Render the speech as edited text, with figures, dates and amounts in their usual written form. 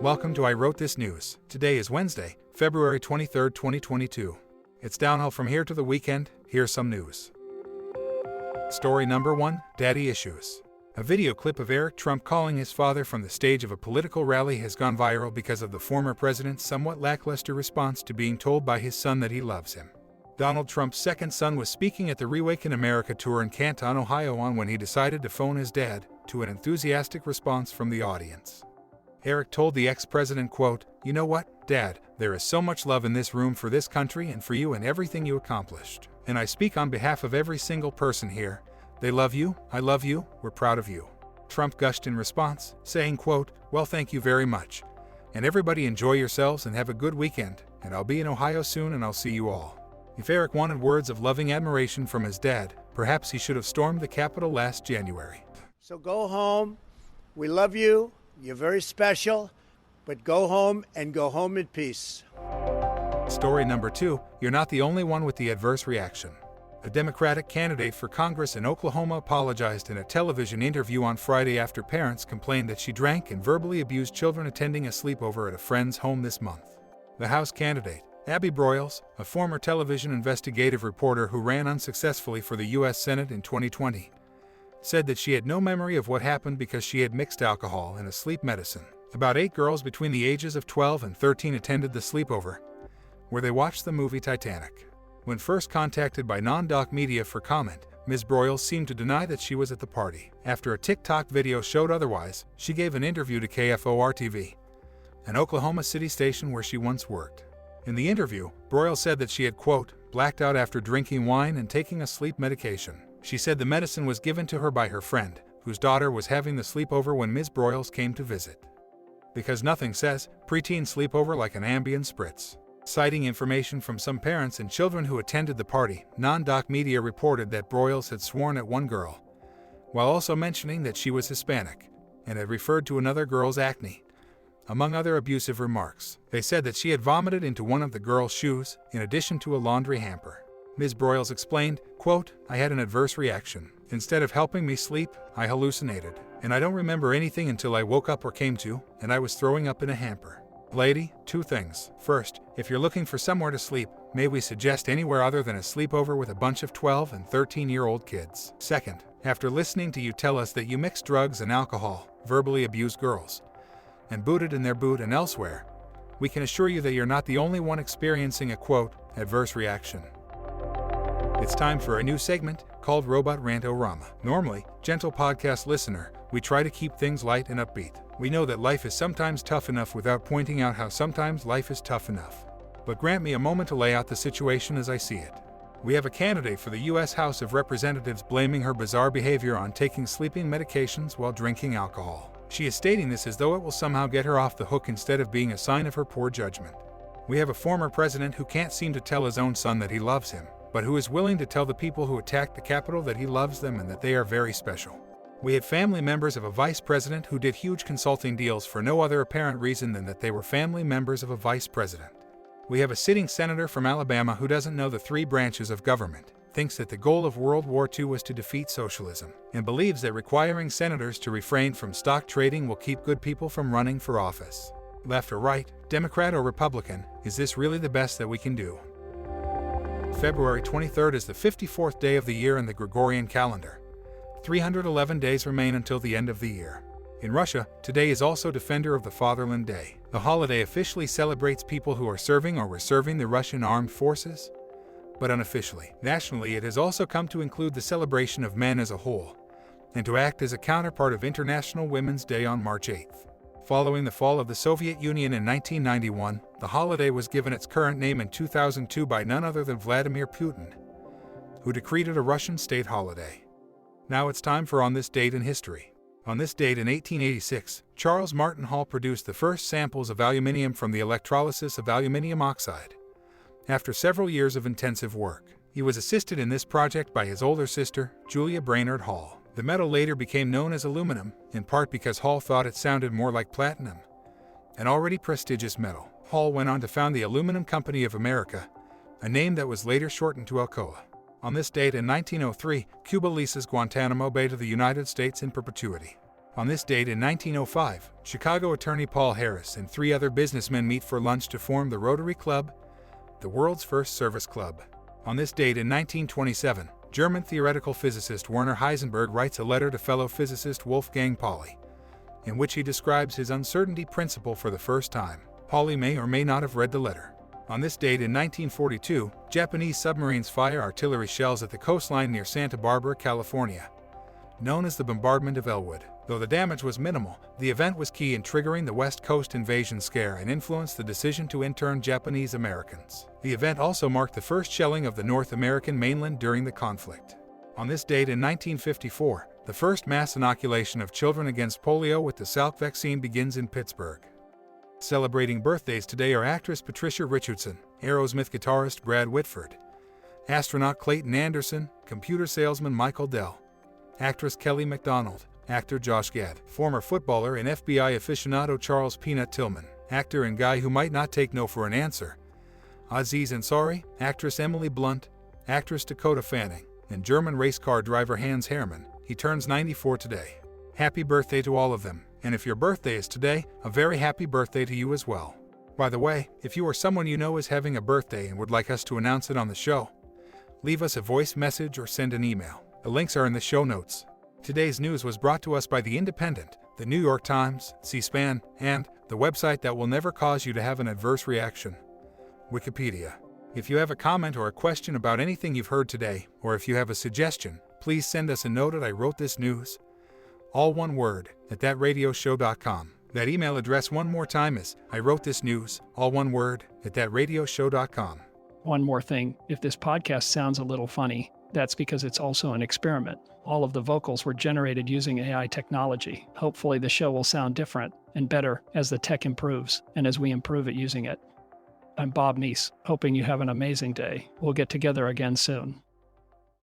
Welcome to I Wrote This News. Today is Wednesday, February 23, 2022. It's downhill from here to the weekend. Here's some news. Story number 1, Daddy Issues. A video clip of Eric Trump calling his father from the stage of a political rally has gone viral because of the former president's somewhat lackluster response to being told by his son that he loves him. Donald Trump's second son was speaking at the Reawaken America tour in Canton, Ohio when he decided to phone his dad, to an enthusiastic response from the audience. Eric told the ex-president, quote, "You know what, Dad, there is so much love in this room for this country and for you and everything you accomplished. And I speak on behalf of every single person here. They love you, I love you, we're proud of you." Trump gushed in response, saying, quote, "Well, thank you very much. And everybody enjoy yourselves and have a good weekend, and I'll be in Ohio soon and I'll see you all." If Eric wanted words of loving admiration from his dad, perhaps he should have stormed the Capitol last January. So go home. We love you. You're very special, but go home and go home in peace. Story number 2, you're not the only one with the adverse reaction. A Democratic candidate for Congress in Oklahoma apologized in a television interview on Friday after parents complained that she drank and verbally abused children attending a sleepover at a friend's home this month. The House candidate, Abby Broyles, a former television investigative reporter who ran unsuccessfully for the U.S. Senate in 2020, said that she had no memory of what happened because she had mixed alcohol and a sleep medicine. About 8 girls between the ages of 12 and 13 attended the sleepover, where they watched the movie Titanic. When first contacted by non-doc media for comment, Ms. Broyles seemed to deny that she was at the party. After a TikTok video showed otherwise, she gave an interview to KFOR-TV, an Oklahoma City station where she once worked. In the interview, Broyles said that she had, quote, blacked out after drinking wine and taking a sleep medication. She said the medicine was given to her by her friend, whose daughter was having the sleepover when Ms. Broyles came to visit. Because nothing says preteen sleepover like an Ambien spritz. Citing information from some parents and children who attended the party, non-doc media reported that Broyles had sworn at one girl, while also mentioning that she was Hispanic, and had referred to another girl's acne, among other abusive remarks. They said that she had vomited into one of the girl's shoes, in addition to a laundry hamper. Ms. Broyles explained, quote, "I had an adverse reaction. Instead of helping me sleep, I hallucinated. And I don't remember anything until I woke up or came to, and I was throwing up in a hamper." Lady, 2 things. First, if you're looking for somewhere to sleep, may we suggest anywhere other than a sleepover with a bunch of 12 and 13-year-old kids. Second, after listening to you tell us that you mix drugs and alcohol, verbally abuse girls, and booted in their boot and elsewhere, we can assure you that you're not the only one experiencing a, quote, adverse reaction. It's time for a new segment called Robot Rant-O-Rama. Normally, gentle podcast listener, we try to keep things light and upbeat. We know that life is sometimes tough enough without pointing out how sometimes life is tough enough. But grant me a moment to lay out the situation as I see it. We have a candidate for the U.S. House of Representatives blaming her bizarre behavior on taking sleeping medications while drinking alcohol. She is stating this as though it will somehow get her off the hook instead of being a sign of her poor judgment. We have a former president who can't seem to tell his own son that he loves him, but who is willing to tell the people who attacked the Capitol that he loves them and that they are very special. We have family members of a vice president who did huge consulting deals for no other apparent reason than that they were family members of a vice president. We have a sitting senator from Alabama who doesn't know the 3 branches of government, thinks that the goal of World War II was to defeat socialism, and believes that requiring senators to refrain from stock trading will keep good people from running for office. Left or right, Democrat or Republican, is this really the best that we can do? February 23rd is the 54th day of the year in the Gregorian calendar. 311 days remain until the end of the year. In Russia, today is also Defender of the Fatherland Day. The holiday officially celebrates people who are serving or were serving the Russian armed forces, but unofficially. Nationally, it has also come to include the celebration of men as a whole, and to act as a counterpart of International Women's Day on March 8th. Following the fall of the Soviet Union in 1991, the holiday was given its current name in 2002 by none other than Vladimir Putin, who decreed it a Russian state holiday. Now it's time for On This Date in History. On this date in 1886, Charles Martin Hall produced the first samples of aluminium from the electrolysis of aluminium oxide. After several years of intensive work, he was assisted in this project by his older sister, Julia Brainerd Hall. The metal later became known as aluminum, in part because Hall thought it sounded more like platinum, an already prestigious metal. Hall went on to found the Aluminum Company of America, a name that was later shortened to Alcoa. On this date in 1903, Cuba leases Guantanamo Bay to the United States in perpetuity. On this date in 1905, Chicago attorney Paul Harris and 3 other businessmen meet for lunch to form the Rotary Club, the world's first service club. On this date in 1927, German theoretical physicist Werner Heisenberg writes a letter to fellow physicist Wolfgang Pauli, in which he describes his uncertainty principle for the first time. Pauli may or may not have read the letter. On this date in 1942, Japanese submarines fire artillery shells at the coastline near Santa Barbara, California, known as the Bombardment of Elwood. Though the damage was minimal, the event was key in triggering the West Coast invasion scare and influenced the decision to intern Japanese Americans. The event also marked the first shelling of the North American mainland during the conflict. On this date in 1954, the first mass inoculation of children against polio with the Salk vaccine begins in Pittsburgh. Celebrating birthdays today are actress Patricia Richardson, Aerosmith guitarist Brad Whitford, astronaut Clayton Anderson, computer salesman Michael Dell, actress Kelly MacDonald, actor Josh Gad, former footballer and FBI aficionado Charles Peanut Tillman, actor and guy who might not take no for an answer, Aziz Ansari, actress Emily Blunt, actress Dakota Fanning, and German race car driver Hans Hermann. He turns 94 today. Happy birthday to all of them, and if your birthday is today, a very happy birthday to you as well. By the way, if you or someone you know is having a birthday and would like us to announce it on the show, leave us a voice message or send an email. The links are in the show notes. Today's news was brought to us by The Independent, The New York Times, C-SPAN, and the website that will never cause you to have an adverse reaction, Wikipedia. If you have a comment or a question about anything you've heard today, or if you have a suggestion, please send us a note at IWTN, all one word, at thatradioshow.com. That email address one more time is IWTN, all one word, at thatradioshow.com. One more thing, if this podcast sounds a little funny, that's because it's also an experiment. All of the vocals were generated using AI technology. Hopefully the show will sound different and better as the tech improves and as we improve at using it. I'm Bob Neese, hoping you have an amazing day. We'll get together again soon.